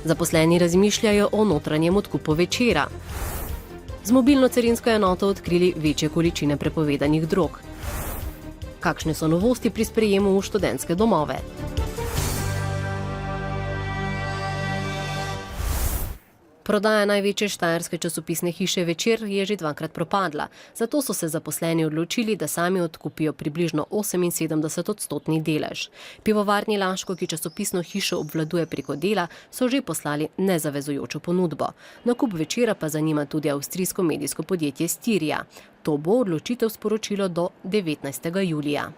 Zaposleni razmišljajo o notranjem odkupu Večera. Z mobilno carinsko enoto odkrili večje količine prepovedanih drog. Kakšne so novosti pri sprejemu v študentske domove? Prodaja največje štajerske časopisne hiše Večer je že dvakrat propadla, zato so se zaposleni odločili, da sami odkupijo približno 78% delež. Pivovarni Laško, ki časopisno hišo obvladuje preko Dela, so že poslali nezavezujočo ponudbo. Nakup Večera pa zanima tudi avstrijsko medijsko podjetje Styria. To bo odločitev sporočilo do 19. julija.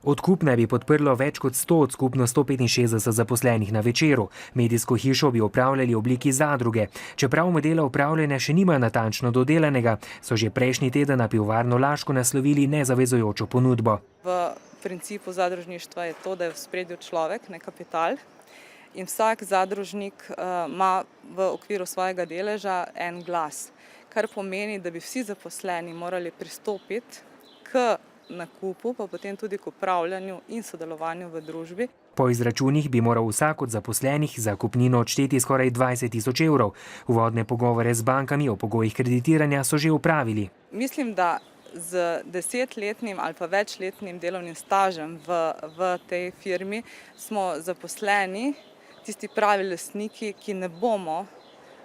Odkup naj bi podprlo več kot 100 od skupno 165 zaposlenih na Večeru. Medijsko hišo bi upravljali v obliki zadruge. Čeprav modela upravljanja še nimajo natančno dodelanega, so že prejšnji teden na Pivovarno Laško naslovili nezavezujočo ponudbo. V principu zadružništva je to, da je v spredju človek, ne kapital. In vsak zadružnik ima v okviru svojega deleža en glas, kar pomeni, da bi vsi zaposleni morali pristopiti k nakupu, pa potem tudi k upravljanju in sodelovanju v družbi. Po izračunih bi moral vsak od zaposlenih za kupnino odšteti skoraj 20 000 evrov. Uvodne pogovore z bankami o pogojih kreditiranja so že opravili. Mislim, da z 10-letnim ali pa večletnim delovnim stažem v tej firmi smo zaposleni, tisti pravi lastniki, ki ne bomo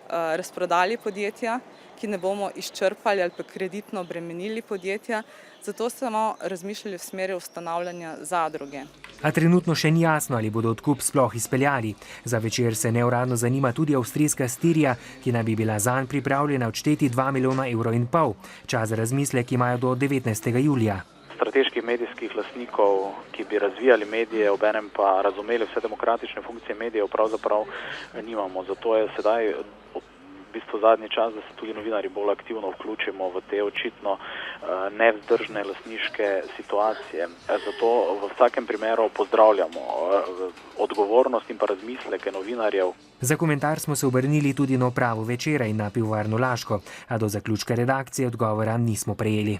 razprodali podjetja, ki ne bomo izčrpali ali pa kreditno obremenili podjetja, zato smo razmišljali v smeri ustanavljanja zadruge. A trenutno še ni jasno, ali bodo odkup sploh izpeljali. Za Večer se neuradno zanima tudi avstrijska Styria, ki naj bi bila zanj pripravljena odšteti 2,5 milijona evrov. Čas za razmislek imajo do 19. julija. Strateških medijskih lastnikov, ki bi razvijali medije, obenem pa razumeli vse demokratične funkcije medijev, pravzaprav nimamo. Zato je sedaj v bistvu zadnji čas, da se tudi novinarji bolj aktivno vključimo v te očitno nevzdržne lastniške situacije. Zato v vsakem primeru pozdravljamo odgovornost in pa razmisleke novinarjev. Za komentar smo se obrnili tudi na upravo Večera in na Pivovarno Laško, a do zaključka redakcije odgovora nismo prejeli.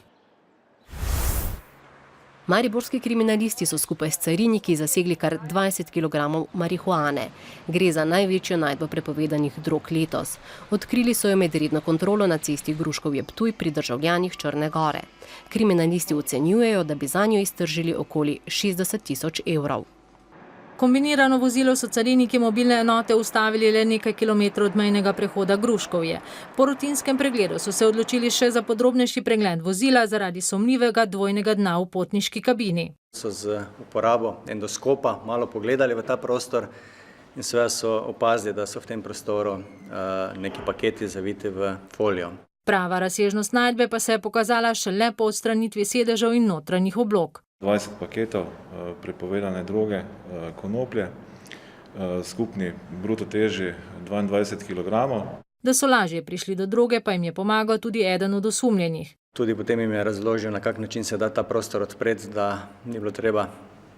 Mariborski kriminalisti so skupaj s cariniki zasegli kar 20 kg marihuane. Gre za največjo najdbo prepovedanih drog letos. Odkrili so jo med redno kontrolo na cesti Gruškovje-Ptuj pri državljanih Črne Gore. Kriminalisti ocenjujejo, da bi zanjo iztržili okoli 60 000 evrov. Kombinirano vozilo so cariniki mobilne enote ustavili le nekaj kilometrov od mejnega prehoda Gruškovje. Po rutinskem pregledu so se odločili še za podrobnejši pregled vozila zaradi sumljivega dvojnega dna v potniški kabini. So z uporabo endoskopa malo pogledali v ta prostor in seveda so opazili, da so v tem prostoru neki paketi zaviti v folijo. Prava razsežnost najdbe pa se je pokazala šele po odstranitvi sedežev in notranjih oblog. 20 paketov prepovedane droge, konoplje, skupni bruto teži 22 kg. Da so lažje prišli do droge, pa jim je pomagal tudi eden od osumljenih. Tudi potem jim je razložil, na kak način se da ta prostor odpreti, da ni bilo treba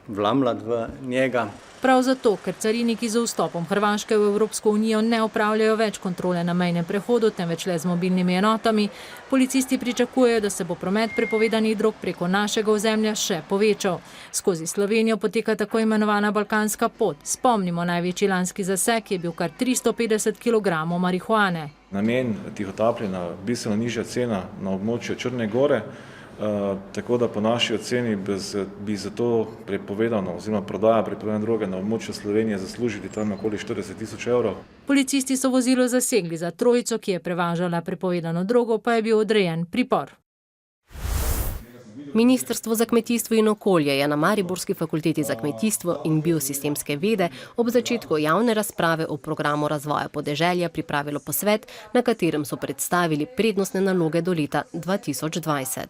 vlamljati v njega. Prav zato, ker cariniki z vstopom Hrvaške v Evropsko unijo ne opravljajo več kontrole na mejnem prehodu, temveč le z mobilnimi enotami, policisti pričakujejo, da se bo promet prepovedanih drog preko našega ozemlja še povečal. Skozi Slovenijo poteka tako imenovana balkanska pot. Spomnimo, največji lanski zaseg je bil kar 350 kg marihuane. Namen tihotapljenja bistveno nižja cena na območju Črne Gore, tako da po naši oceni bi za to prepovedano oziroma prodaja prepovedane droge na območju Slovenije zaslužili tam okoli 40 000 evrov. Policisti so vozilo zasegli, za trojico, ki je prevažala prepovedano drogo, pa je bil odrejen pripor. Ministrstvo za kmetijstvo in okolje je na Mariborski fakulteti za kmetijstvo in biosistemske vede ob začetku javne razprave o programu razvoja podeželja pripravilo posvet, na katerem so predstavili prednostne naloge do leta 2020.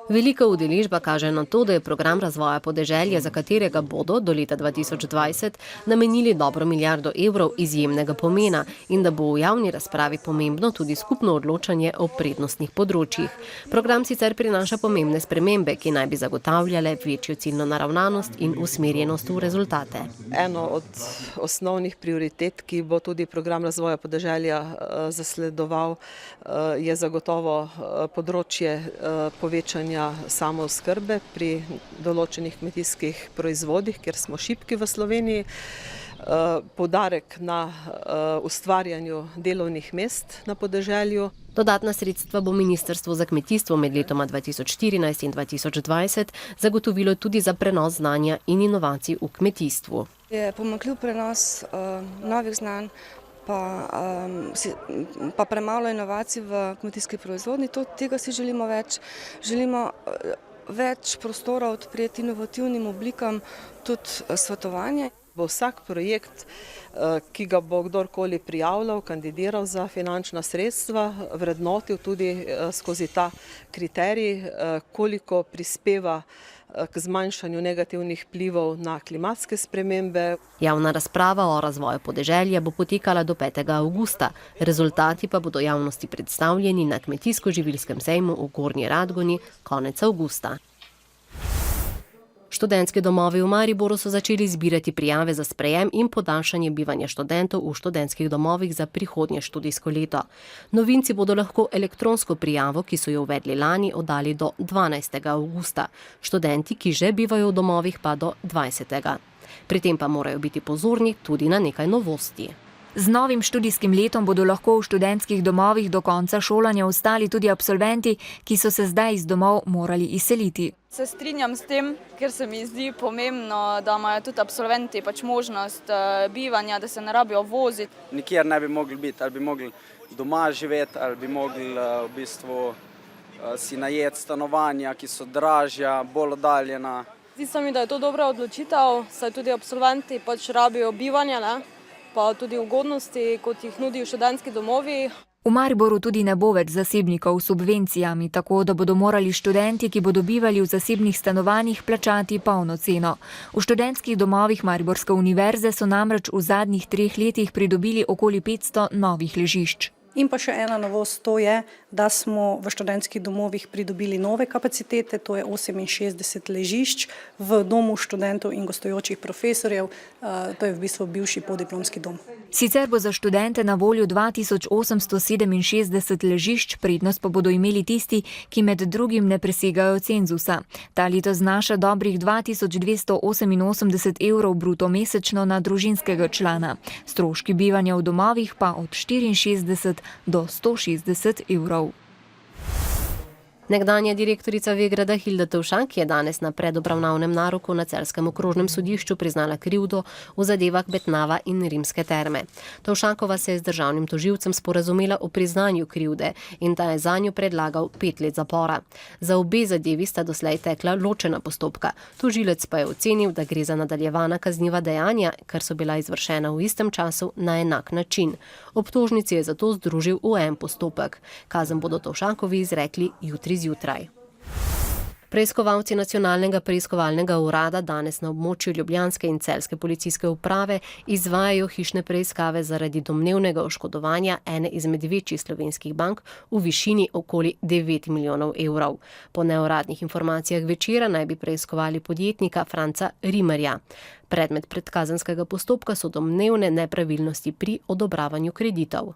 Velika udeležba kaže na to, da je program razvoja podeželja, za katerega bodo do leta 2020 namenili dobro 1 milijardo evrov, izjemnega pomena in da bo v javni razpravi pomembno tudi skupno odločanje o prednostnih področjih. Program sicer prinaša pomembne spremembe, ki naj bi zagotavljale večjo ciljno naravnanost in usmerjenost v rezultate. Eno od osnovnih prioritet, ki bo tudi program razvoja podeželja zasledoval, je zagotovo področje povečanja samooskrbe pri določenih kmetijskih proizvodih, kjer smo šibki v Sloveniji. poudarek na ustvarjanju delovnih mest na podeželju. Dodatna sredstva bo Ministrstvo za kmetijstvo med letoma 2014 in 2020 zagotovilo tudi za prenos znanja in inovacij v kmetijstvu. Je pomanjkljiv prenos novih znanj, pa premalo inovacij v kmetijski proizvodnji. Tega si želimo več. Želimo več prostora odpreti inovativnim oblikam, tudi svetovanje. Bo vsak projekt, ki ga bo kdorkoli prijavljal, kandidiral za finančna sredstva, vrednotil tudi skozi ta kriterij, koliko prispeva k zmanjšanju negativnih vplivov na klimatske spremembe. Javna razprava o razvoju podeželja bo potekala do 5. avgusta. Rezultati pa bodo javnosti predstavljeni na kmetijsko-živilskem sejmu v Gornji Radgoni konec avgusta. Študentski domovi v Mariboru so začeli zbirati prijave za sprejem in podaljšanje bivanja študentov v študentskih domovih za prihodnje študijsko leto. Novinci bodo lahko elektronsko prijavo, ki so jo uvedli lani, oddali do 12. avgusta. Študenti, ki že bivajo v domovih, pa do 20. Pri tem pa morajo biti pozorni tudi na nekaj novosti. Z novim študijskim letom bodo lahko v študentskih domovih do konca šolanja ostali tudi absolventi, ki so se zdaj iz domov morali izseliti. Se strinjam s tem, ker se mi zdi pomembno, da imajo tudi absolventi možnost bivanja, da se ne rabijo voziti. Nikjer ne bi mogli biti, ali bi mogli doma živeti, ali bi mogli v bistvu si najeti stanovanja, ki so dražja, bolj oddaljena. Zdi se mi, da je to dobra odločitev, saj tudi absolventi rabijo bivanje, pa tudi ugodnosti, kot jih nudijo študentski domovi. V Mariboru tudi ne bo več zasebnikov s subvencijami, tako da bodo morali študenti, ki bodo bivali v zasebnih stanovanjih, plačati polno ceno. V študentskih domovih Mariborske univerze so namreč v zadnjih 3 letih pridobili okoli 500 novih ležišč. In pa še ena novost, to je, da smo v študentskih domovih pridobili nove kapacitete, to je 68 ležišč v domu študentov in gostujočih profesorjev, to je v bistvu bivši podiplomski dom. Sicer bo za študente na voljo 2867 ležišč, prednost pa bodo imeli tisti, ki med drugim ne presegajo cenzusa. Ta leto znaša dobrih 2288 evrov bruto mesečno na družinskega člana. Stroški bivanja v domovih pa od 64 do 160 evrov. Nekdanja direktorica Vegrada Hilda Tovšak je danes na predobravnavnem naroku na Celjskem okrožnem sodišču priznala krivdo v zadevah Betnava in Rimske terme. Tovšakova se je z državnim tožilcem sporazumela o priznanju krivde in ta je zanjo predlagal 5 let zapora. Za obe zadevi sta doslej tekla ločena postopka. Tožilec pa je ocenil, da gre za nadaljevana kazniva dejanja, ker so bila izvršena v istem času na enak način. Obtožnici je zato združil v en postopek. Kazen bodo Tovšakovi izrekli jutri zjutraj. Preiskovalci Nacionalnega preiskovalnega urada danes na območju ljubljanske in celjske policijske uprave izvajajo hišne preiskave zaradi domnevnega oškodovanja ene izmed večjih slovenskih bank v višini okoli 9 milijonov evrov. Po neuradnih informacijah večera naj bi preiskovali podjetnika Franca Rimerja. Predmet predkazenskega postopka so domnevne nepravilnosti pri odobravanju kreditov.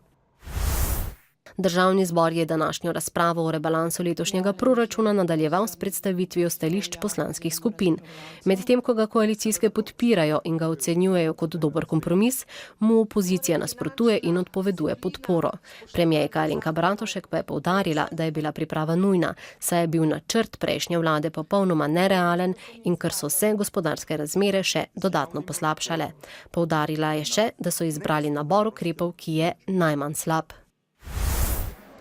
Državni zbor je današnjo razpravo o rebalansu letošnjega proračuna nadaljeval s predstavitvijo stališč poslanskih skupin. Medtem ko ga koalicijske podpirajo in ga ocenjujejo kot dober kompromis, mu opozicija nasprotuje in odpoveduje podporo. Premierka Alenka Bratušek pa je poudarila, da je bila priprava nujna, saj je bil načrt prejšnje vlade popolnoma nerealen in ker so se gospodarske razmere še dodatno poslabšale. Poudarila je še, da so izbrali nabor ukrepov, ki je najmanj slab.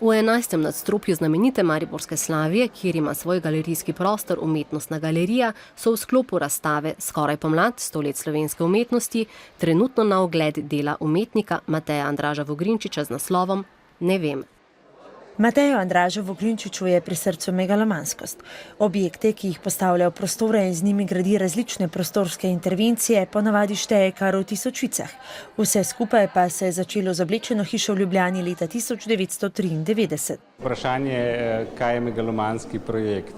V 11. nadstropju znamenite mariborske Slavije, kjer ima svoj galerijski prostor Umetnostna galerija, so v sklopu razstave Skoraj pomlad 100 let slovenske umetnosti trenutno na ogled dela umetnika Mateja Andraža Vogrinčiča z naslovom Ne vem. Mateju Andražu Vogrinčiču je pri srcu megalomanskost. Objekte, ki jih postavlja v prostore in z njimi gradi različne prostorske intervencije, ponavadi šteje kar v tisočicah. Vse skupaj pa se je začelo z oblečeno hišo v Ljubljani leta 1993. Vprašanje je, kaj je megalomanski projekt.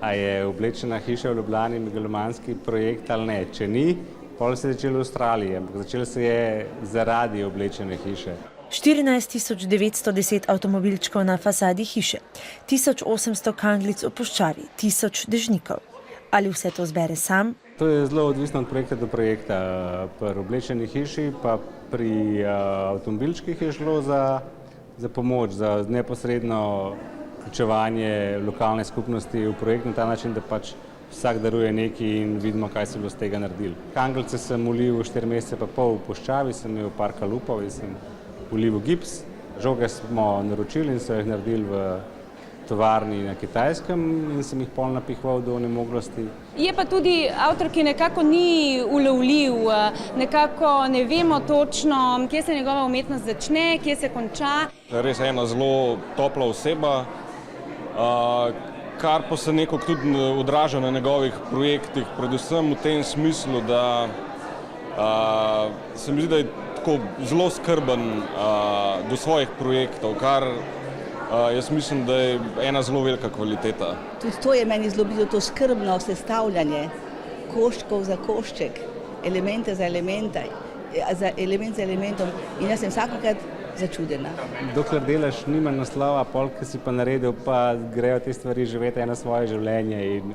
A je oblečena hiša v Ljubljani megalomanski projekt ali ne? Če ni, potem se je začelo v Avstraliji, ampak začelo se je zaradi oblečene hiše. 14.910 avtomobilčkov na fasadi hiše, 1800 kanglic v puščavi, 1000 dežnikov. Ali vse to zbere sam? To je zelo odvisno od projekta do projekta. Pri oblečeni hiši pa pri avtomobilčkih je šlo za pomoč, za neposredno vključevanje lokalne skupnosti v projekt na ta način, da pač vsak daruje nekaj in vidimo, kaj se bo z tega naredili. Kangelce sem ulil 4 mesece pa pol v puščavi, sem imel par kalupov in sem ulil v gips. Žoge smo naročili in so jih naredili v tovarni na Kitajskem in sem jih pol napihoval do onemoglosti. Je pa tudi avtor, ki nekako ni ulovljiv, nekako ne vemo točno, kje se njegova umetnost začne, kje se konča. Res je ena zelo topla oseba, kar pa se nekako tudi odraža na njegovih projektih, predvsem v tem smislu, da se mi zdi, da je tako zelo skrben do svojih projektov, kar jaz mislim, da je ena zelo velika kvaliteta. Tudi to je meni zelo blizu, to skrbno sestavljanje koščkov za košček, elemente za elementa, element za elementom in jaz sem vsakokrat začudena. Dokler delaš, nima naslova, pol, ki si pa naredil, pa grejo te stvari živeti eno svoje življenje in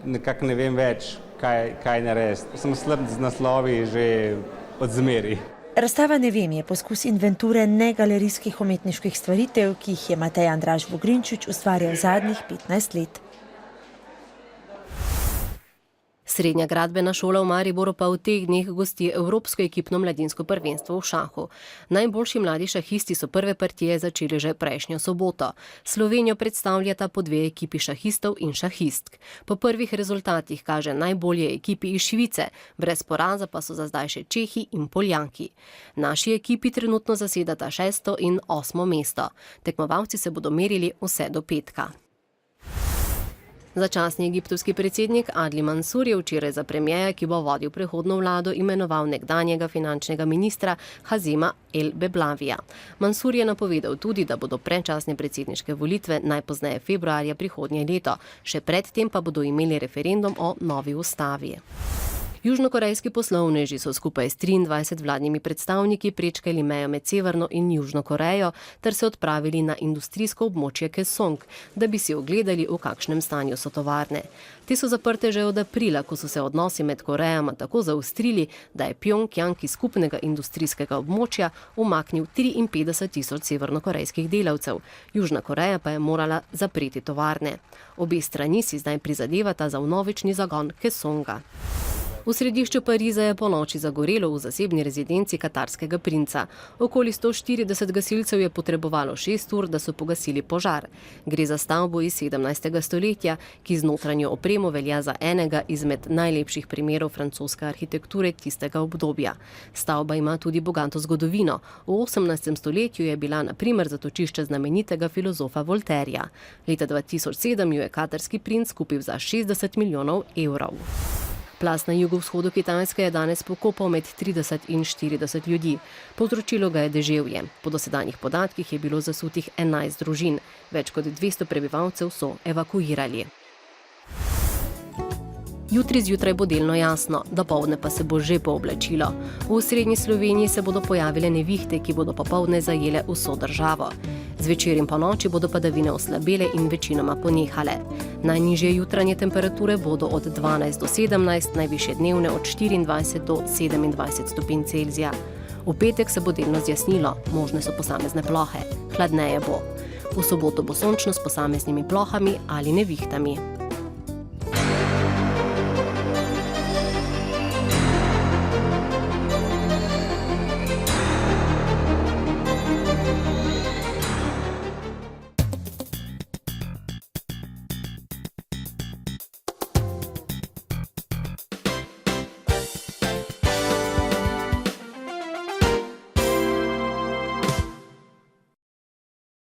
nekako ne vem več, kaj narediti. Sem slab z naslovi že od zmeri. Razstava Ne vem je poskus inventure negalerijskih umetniških stvaritev, ki jih je Matej Andraž Vogrinčič ustvarjal zadnjih 15 let. Srednja gradbena šola v Mariboru pa v teh dneh gosti Evropsko ekipno mladinsko prvenstvo v šahu. Najboljši mladi šahisti so prve partije začeli že prejšnjo soboto. Slovenijo predstavljata po 2 ekipi šahistov in šahistk. Po prvih rezultatih kaže najbolje ekipi iz Švice, brez poraza pa so za zdaj še Čehi in Poljanki. Naši ekipi trenutno zasedata 6. in 8. mesto. Tekmovalci se bodo merili vse do petka. Začasni egiptovski predsednik Adli Mansur je včeraj za premierja, ki bo vodil prehodno vlado, imenoval nekdanjega finančnega ministra Hazima El Beblavija. Mansur je napovedal tudi, da bodo predčasne predsedniške volitve najpozneje februarja prihodnje leto, še predtem pa bodo imeli referendum o novi ustavi. Južnokorejski poslovneži so skupaj s 23 vladnimi predstavniki prečkali mejo med Severno in Južno Korejo ter se odpravili na industrijsko območje Kaesong, da bi si ogledali, v kakšnem stanju so tovarne. Te so zaprte že od aprila, ko so se odnosi med Korejama tako zaostrili, da je Pjongjang iz skupnega industrijskega območja umaknil 53.000 severnokorejskih delavcev. Južna Koreja pa je morala zapreti tovarne. Obe strani si zdaj prizadevata za vnovični zagon Kaesonga. V središču Pariza je ponoči zagorelo v zasebni rezidenci katarskega princa. Okoli 140 gasilcev je potrebovalo 6 ur, da so pogasili požar. Gre za stavbo iz 17. stoletja, ki z notranjo opremo velja za enega izmed najlepših primerov francoske arhitekture tistega obdobja. Stavba ima tudi bogato zgodovino. V 18. stoletju je bila na primer zatočišče znamenitega filozofa Voltairja. Leta 2007 jo je katarski princ kupil za 60 milijonov evrov. Plaz na jugovzhodu Kitajske je danes pokopal med 30 in 40 ljudi. Povzročilo ga je deževje. Po dosedanjih podatkih je bilo zasutih 11 družin. Več kot 200 prebivalcev so evakuirali. Jutri zjutraj bo delno jasno, dopoldne pa se bo že pooblačilo. V osrednji Sloveniji se bodo pojavile nevihte, ki bodo popoldne zajele vso državo. Zvečer in ponoči bodo padavine oslabele in večinoma ponehale. Najnižje jutranje temperature bodo od 12 do 17, najvišje dnevne od 24 do 27 stopinj Celzija. V petek se bo delno zjasnilo, možne so posamezne plohe. Hladneje bo. V soboto bo sončno s posameznimi plohami ali nevihtami.